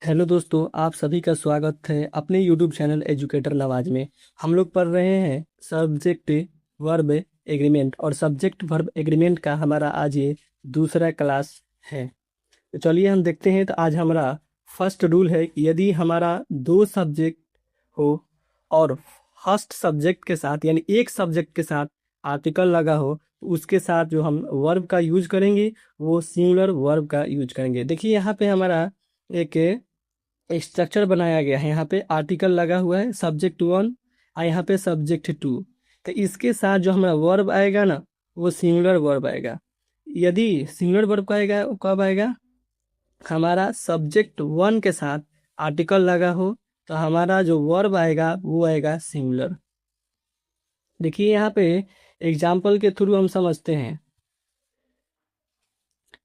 Hello दोस्तों, आप सभी का स्वागत है अपने यूट्यूब चैनल एजुकेटर नवाज में। हम लोग पढ़ रहे हैं सब्जेक्ट वर्ब एग्रीमेंट, और सब्जेक्ट वर्ब एग्रीमेंट का हमारा आज ये दूसरा क्लास है। तो चलिए हम देखते हैं। तो आज हमारा फर्स्ट रूल है कि यदि हमारा दो सब्जेक्ट हो और फर्स्ट सब्जेक्ट के साथ यानी एक सब्जेक्ट के साथ आर्टिकल लगा हो, तो उसके साथ जो हम वर्ब का यूज करेंगे वो सिंगुलर वर्ब का यूज करेंगे। देखिए यहाँ पे हमारा एक स्ट्रक्चर बनाया गया है। यहाँ पे आर्टिकल लगा हुआ है सब्जेक्ट वन और यहाँ पे सब्जेक्ट टू। तो इसके साथ जो हमारा वर्ब आएगा ना, वो सिंगुलर वर्ब आएगा। यदि सिंगुलर वर्ब का आएगा वो कब आएगा? हमारा सब्जेक्ट वन के साथ आर्टिकल लगा हो तो हमारा जो वर्ब आएगा वो आएगा सिंगुलर। देखिए यहाँ पे एग्जाम्पल के थ्रू हम समझते हैं।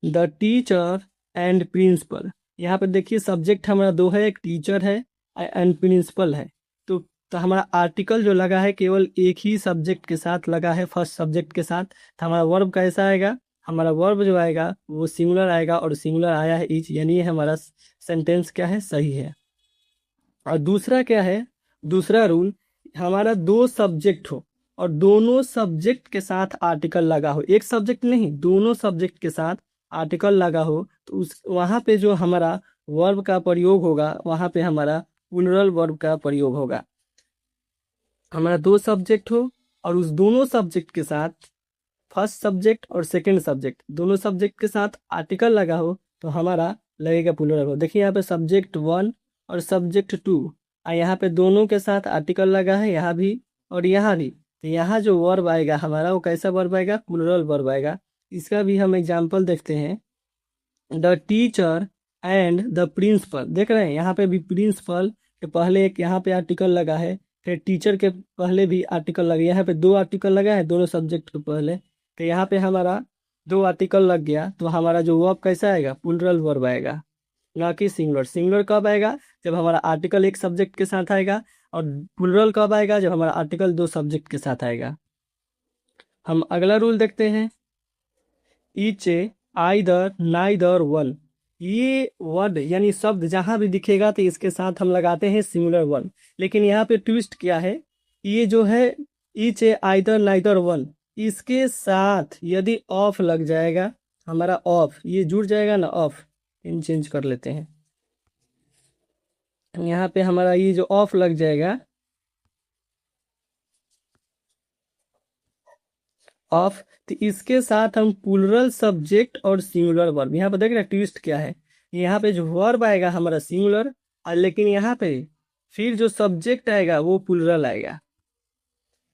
The teacher and principal. यहाँ पे देखिए सब्जेक्ट हमारा दो है, एक टीचर है एंड प्रिंसिपल है। तो हमारा आर्टिकल जो लगा है केवल एक ही सब्जेक्ट के साथ लगा है, फर्स्ट सब्जेक्ट के साथ। तो हमारा वर्ब कैसा आएगा? हमारा वर्ब जो आएगा वो सिंगुलर आएगा, और सिंगुलर आया है ईच, यानी ये हमारा सेंटेंस क्या है? सही है। और दूसरा क्या है? दूसरा रूल, हमारा दो सब्जेक्ट हो और दोनों सब्जेक्ट के साथ आर्टिकल लगा हो, एक सब्जेक्ट नहीं दोनों सब्जेक्ट के साथ आर्टिकल लगा हो, तो उस वहाँ पे जो हमारा वर्ब का प्रयोग होगा वहाँ पे हमारा प्लूरल वर्ब का प्रयोग होगा। हमारा दो सब्जेक्ट हो और उस दोनों सब्जेक्ट के साथ फर्स्ट सब्जेक्ट और सेकंड सब्जेक्ट दोनों सब्जेक्ट के साथ आर्टिकल लगा हो तो हमारा लगेगा प्लूरल वर्ब। देखिए यहाँ पे सब्जेक्ट वन और सब्जेक्ट टू, और यहाँ पे दोनों के साथ आर्टिकल लगा है, यहाँ भी और यहाँ भी। तो यहाँ जो वर्ब आएगा हमारा वो कैसा वर्ब आएगा? प्लूरल वर्ब आएगा। इसका भी हम एग्जाम्पल देखते हैं। The teacher and the principal. देख रहे हैं यहाँ पे भी प्रिंसिपल के पहले एक यहाँ पे आर्टिकल लगा है, फिर टीचर के पहले भी आर्टिकल लगा, यहाँ पे दो आर्टिकल लगा है दोनों सब्जेक्ट के पहले। तो यहाँ पे हमारा दो आर्टिकल लग गया, तो हमारा जो वर्ब कैसा आएगा? प्लूरल वर्ब आएगा, ना कि सिंगुलर। सिंगुलर कब आएगा? जब हमारा आर्टिकल एक सब्जेक्ट के साथ आएगा। और प्लूरल कब आएगा? जब हमारा आर्टिकल दो सब्जेक्ट के साथ आएगा। हम अगला रूल देखते हैं। Each either neither one. ये वर्ड यानी शब्द जहां भी दिखेगा तो इसके साथ हम लगाते हैं सिंगुलर वन। लेकिन यहाँ पे ट्विस्ट क्या है? ये जो है ईच आइदर नाइदर वन, इसके साथ यदि ऑफ लग जाएगा, हमारा ऑफ ये जुड़ जाएगा ना, ऑफ इन चेंज कर लेते हैं। यहाँ पे हमारा ये जो ऑफ लग जाएगा, ऑफ, तो इसके साथ हम प्लूरल सब्जेक्ट और सिंगुलर वर्ब। यहाँ पे देख रहे हैं ट्विस्ट क्या है? यहाँ पे जो वर्ब आएगा हमारा सिंगुलर, और लेकिन यहाँ पे फिर जो सब्जेक्ट आएगा वो प्लूरल आएगा।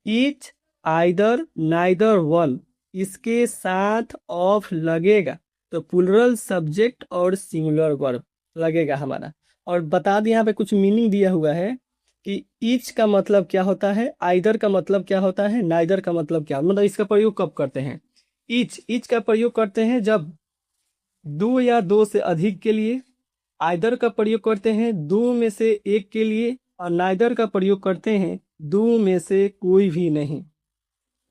ईच आइदर नाइदर वन, इसके साथ ऑफ लगेगा तो प्लूरल सब्जेक्ट और सिंगुलर वर्ब लगेगा हमारा। और बता दें यहाँ पे कुछ मीनिंग दिया हुआ है कि ईच का मतलब क्या होता है, आइदर का मतलब क्या होता है, नाइदर का मतलब क्या, मतलब इसका प्रयोग कब करते हैं? ईच ईच का प्रयोग करते हैं जब दो या दो से अधिक के लिए, आइदर का प्रयोग करते हैं दो में से एक के लिए, और नाइदर का प्रयोग करते हैं दो में से कोई भी नहीं।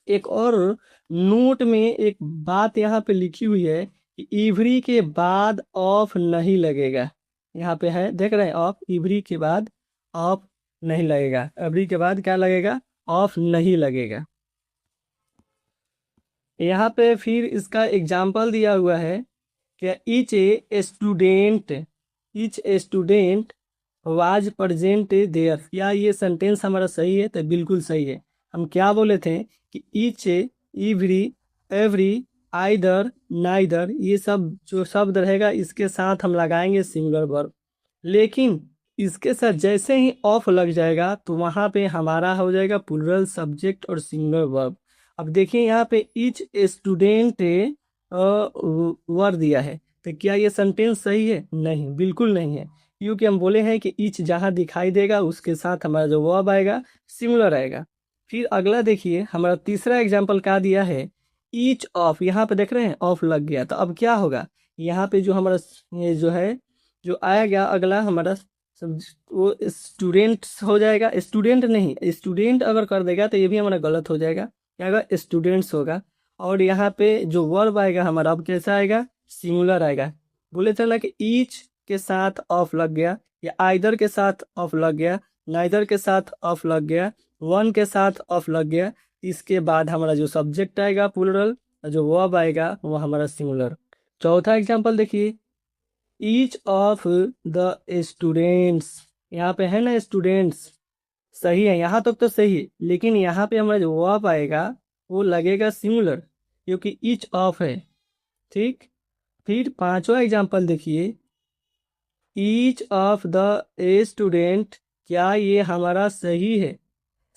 एक और नोट में एक बात यहाँ पे लिखी हुई है कि इवरी के बाद ऑफ नहीं लगेगा। यहाँ पे है, देख रहे हैं, ऑफ, इवरी के बाद ऑफ नहीं लगेगा। एवरी के बाद क्या लगेगा? ऑफ नहीं लगेगा। यहाँ पे फिर इसका एग्जाम्पल दिया हुआ है कि each student was present there. क्या ये सेंटेंस हमारा सही है? तो बिल्कुल सही है। हम क्या बोले थे कि each, every, every, either, neither, ये सब जो शब्द रहेगा इसके साथ हम लगाएंगे सिंगुलर वर्ब। लेकिन इसके साथ जैसे ही ऑफ लग जाएगा तो वहाँ पे हमारा हो जाएगा प्लूरल सब्जेक्ट और सिंगुलर वर्ब। अब देखिए यहाँ पे ईच स्टूडेंट वर्ब दिया है, तो क्या ये सेंटेंस सही है? नहीं, बिल्कुल नहीं है, क्योंकि हम बोले हैं कि ईच जहाँ दिखाई देगा उसके साथ हमारा जो वर्ब आएगा सिंगुलर आएगा। फिर अगला देखिए, हमारा तीसरा एग्जाम्पल क्या दिया है? Each of. यहाँ पे देख रहे हैं ऑफ लग गया, तो अब क्या होगा? यहाँ पे जो हमारा ये जो है जो आएगा अगला हमारा वो स्टूडेंट्स हो जाएगा। स्टूडेंट नहीं, स्टूडेंट अगर कर देगा तो ये भी हमारा गलत हो जाएगा, क्या होगा? स्टूडेंट्स होगा। और यहाँ पे जो वर्ब आएगा हमारा अब कैसा आएगा? सिंगुलर आएगा। बोले थे ना कि ईच के साथ ऑफ लग गया, या आइदर के साथ ऑफ लग गया, नाइदर के साथ ऑफ लग गया, वन के साथ ऑफ लग गया, इसके बाद हमारा जो सब्जेक्ट आएगा प्लूरल, जो वर्ब आएगा वो हमारा सिंगुलर। चौथा एग्जांपल देखिए, ईच ऑफ द स्टूडेंट्स, यहाँ पे है ना स्टूडेंट्स, सही है, यहाँ तक तो सही है, लेकिन यहाँ पे हमारा जो वर्ब आएगा वो लगेगा सिंगुलर, क्योंकि ईच ऑफ है। ठीक, फिर पांचवा एग्जांपल देखिए, ईच ऑफ द स्टूडेंट, क्या ये हमारा सही है?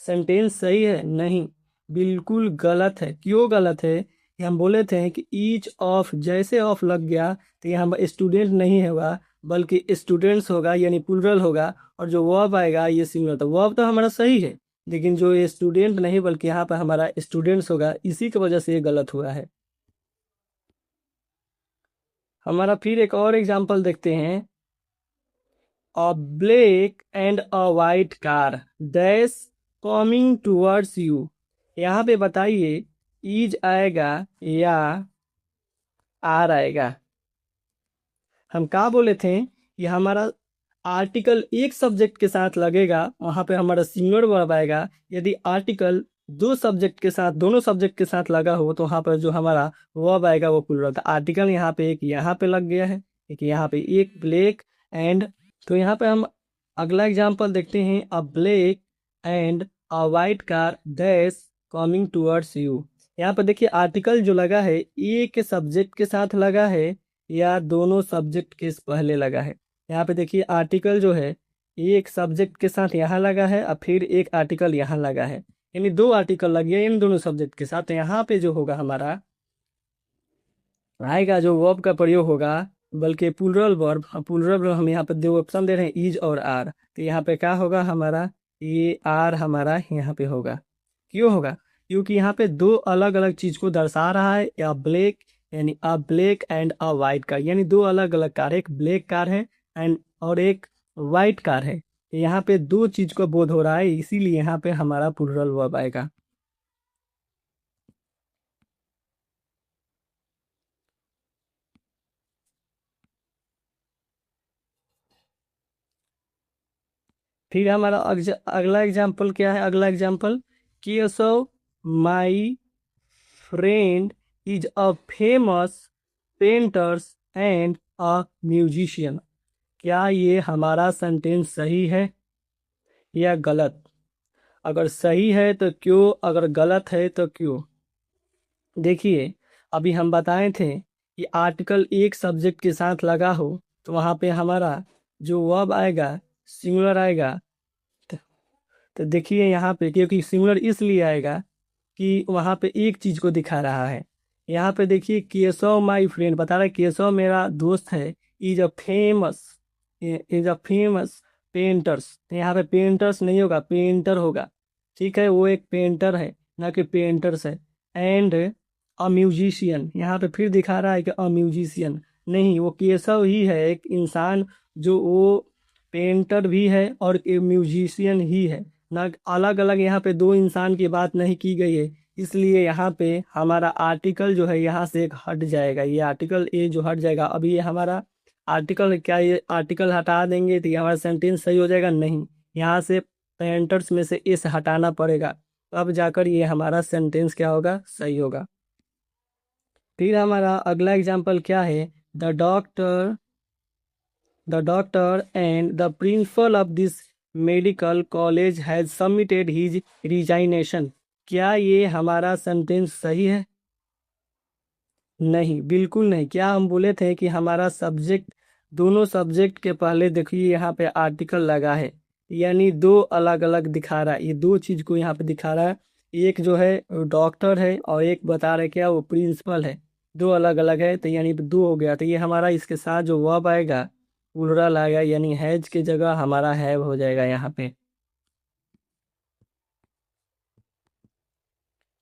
सेंटेंस सही है? नहीं, बिल्कुल गलत है। क्यों गलत है? कि हम बोले थे कि ईच ऑफ, जैसे ऑफ लग गया तो यहाँ स्टूडेंट नहीं होगा बल्कि स्टूडेंट्स होगा, यानी प्लूरल होगा, और जो वर्ब आएगा ये सिंगुलर। तो वर्ब तो हमारा सही है, लेकिन जो ये स्टूडेंट नहीं बल्कि यहाँ पर हमारा स्टूडेंट्स होगा, इसी की वजह से ये गलत हुआ है। हमारा फिर एक और एग्जाम्पल देखते हैं, अ black and a white car dash coming towards you. यहाँ पे बताइए इज आएगा या आर आएगा? हम क्या बोले थे कि हमारा आर्टिकल एक सब्जेक्ट के साथ लगेगा, वहाँ पे हमारा सिंगुलर वर्ब आएगा। यदि आर्टिकल दो सब्जेक्ट के साथ, दोनों सब्जेक्ट के साथ लगा हो तो वहाँ पर जो हमारा वर्ब आएगा वो प्लूरल। तो आर्टिकल यहाँ पे एक यहाँ पे लग गया है, एक यहाँ पे, एक ब्लैक एंड। तो यहाँ पे हम अगला एग्जाम्पल देखते हैं, अ black and a white car dash coming towards you. यहाँ पर देखिए आर्टिकल जो लगा है एक सब्जेक्ट के साथ लगा है या दोनों सब्जेक्ट के पहले लगा है। यहाँ पे देखिए आर्टिकल जो है एक सब्जेक्ट के साथ यहाँ लगा है और फिर एक आर्टिकल यहाँ लगा है, यानी दो आर्टिकल लग गया इन दोनों सब्जेक्ट के साथ। तो यहाँ पे जो होगा हमारा आएगा जो वर्ब का प्रयोग होगा, बल्कि प्लूरल वर्ब। प्लूरल वर्ब हम यहाँ पे दो ऑप्शन दे रहे हैं, इज और आर। तो यहाँ पे क्या होगा हमारा, ये आर हमारा यहाँ पे होगा। क्यों होगा? क्योंकि यहाँ पे दो अलग अलग चीज को दर्शा रहा है, या ब्लैक, यानी अ black and a white car, यानी दो अलग अलग कार, एक ब्लैक कार है एंड और एक वाइट कार है। यहाँ पे दो चीज को बोध हो रहा है, इसीलिए यहाँ पे हमारा प्लूरल वर्ब आएगा। फिर हमारा अगला एग्जाम्पल क्या है? अगला example, Keshav my friend is a famous painters and a musician. क्या ये हमारा सेंटेंस सही है या गलत? अगर सही है तो क्यों, अगर गलत है तो क्यों? देखिए अभी हम बताए थे कि आर्टिकल एक सब्जेक्ट के साथ लगा हो तो वहाँ पे हमारा जो वर्ब आएगा सिंगुलर आएगा। तो देखिए यहाँ पे, क्योंकि सिंगुलर इसलिए आएगा कि वहाँ पे एक चीज को दिखा रहा है। यहाँ पे देखिए केशव माई फ्रेंड बता रहा है, केशव मेरा दोस्त है, is a famous, is a famous painters. तो यहाँ पे पेंटर्स नहीं होगा, पेंटर होगा। ठीक है, वो एक पेंटर है ना कि पेंटर्स है। एंड अ म्यूजिशियन, यहाँ पे फिर दिखा रहा है कि अ म्यूजिशियन नहीं, वो केशव ही है, एक इंसान जो वो पेंटर भी है और एक म्यूजिशियन ही है ना। अलग अलग यहाँ पे दो इंसान की बात नहीं की गई है, इसलिए यहाँ पे हमारा आर्टिकल जो है यहाँ से एक हट जाएगा, ये आर्टिकल ए जो हट जाएगा। अभी ये हमारा आर्टिकल, क्या ये आर्टिकल हटा देंगे तो ये हमारा सेंटेंस सही हो जाएगा? नहीं, यहाँ से पेंटर्स में से एस हटाना पड़ेगा, तब जाकर ये हमारा सेंटेंस क्या होगा, सही होगा। फिर हमारा अगला एग्जाम्पल क्या है, the doctor, the doctor and the principal of this medical college has submitted his resignation। क्या ये हमारा सेंटेंस सही है? नहीं, बिल्कुल नहीं। क्या हम बोले थे कि हमारा सब्जेक्ट, दोनों सब्जेक्ट के पहले देखिए यहाँ पे आर्टिकल लगा है, यानी दो अलग अलग दिखा रहा है, ये दो चीज को यहाँ पे दिखा रहा है। एक जो है डॉक्टर है और एक बता रहे क्या वो प्रिंसिपल है, दो अलग अलग है, तो यानी दो हो गया। तो ये हमारा इसके साथ जो वर्ब आएगा प्लूरल आएगा, यानी हैज के जगह हमारा हैव हो जाएगा यहाँ पे।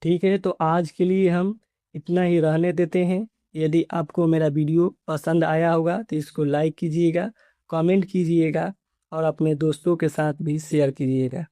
ठीक है, तो आज के लिए हम इतना ही रहने देते हैं। यदि आपको मेरा वीडियो पसंद आया होगा तो इसको लाइक कीजिएगा, कमेंट कीजिएगा और अपने दोस्तों के साथ भी शेयर कीजिएगा।